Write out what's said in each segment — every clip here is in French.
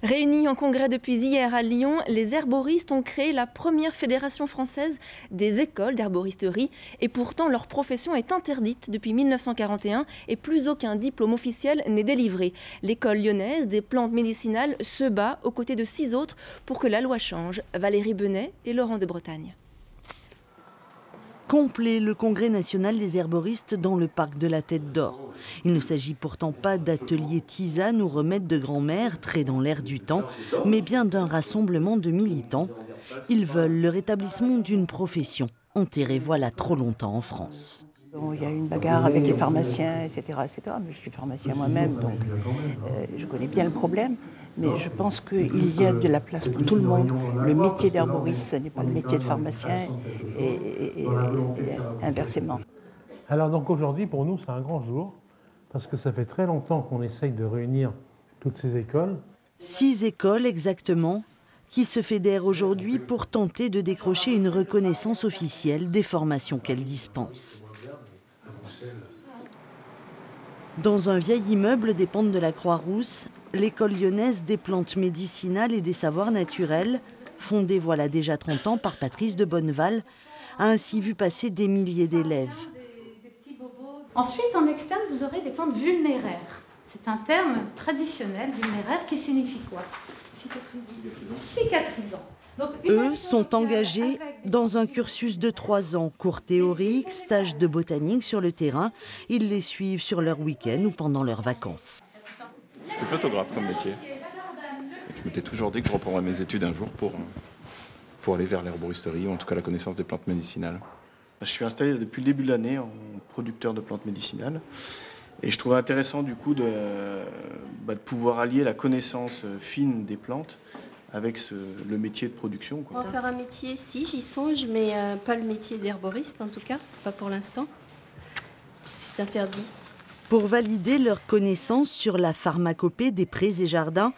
Réunis en congrès depuis hier à Lyon, les herboristes ont créé la première fédération française des écoles d'herboristerie et pourtant leur profession est interdite depuis 1941 et plus aucun diplôme officiel n'est délivré. L'école lyonnaise des plantes médicinales se bat aux côtés de 6 autres pour que la loi change. Valérie Benet et Laurent de Bretagne. Complet le congrès national des herboristes dans le parc de la Tête d'Or. Il ne s'agit pourtant pas d'ateliers tisane ou remèdes de grand-mère, très dans l'air du temps, mais bien d'un rassemblement de militants. Ils veulent le rétablissement d'une profession, enterrée voilà trop longtemps en France. Il y a eu une bagarre avec les pharmaciens, etc. Mais je suis pharmacien moi-même, donc je connais bien le problème. Mais je pense qu'il y a de la place pour tout le monde. Le métier d'herboriste, ce n'est pas le métier de pharmacien et inversement. Alors donc aujourd'hui, pour nous, c'est un grand jour, parce que ça fait très longtemps qu'on essaye de réunir toutes ces écoles. 6 écoles exactement, qui se fédèrent aujourd'hui pour tenter de décrocher une reconnaissance officielle des formations qu'elles dispensent. Dans un vieil immeuble des pentes de la Croix-Rousse, l'école lyonnaise des plantes médicinales et des savoirs naturels, fondée voilà déjà 30 ans par Patrice de Bonneval, a ainsi vu passer des milliers d'élèves. Ensuite, en externe, vous aurez des plantes vulnéraires. C'est un terme traditionnel, vulnéraire, qui signifie quoi? Cicatrisant. Donc, eux sont engagés dans un cursus de 3 ans, cours théoriques, stages de botanique sur le terrain. Ils les suivent sur leur week-end ou pendant leurs vacances. Je suis photographe comme métier. Et je m'étais toujours dit que je reprendrais mes études un jour pour aller vers l'herboristerie ou en tout cas la connaissance des plantes médicinales. Je suis installé depuis le début de l'année en producteur de plantes médicinales. Et je trouvais intéressant du coup de pouvoir allier la connaissance fine des plantes avec le métier de production. On va faire un métier, si j'y songe, mais pas le métier d'herboriste en tout cas, pas pour l'instant, parce que c'est interdit. Pour valider leur connaissance sur la pharmacopée des prés et jardins,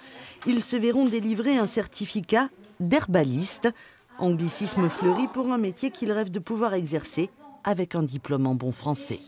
ils se verront délivrer un certificat d'herbaliste, anglicisme fleuri pour un métier qu'ils rêvent de pouvoir exercer avec un diplôme en bon français.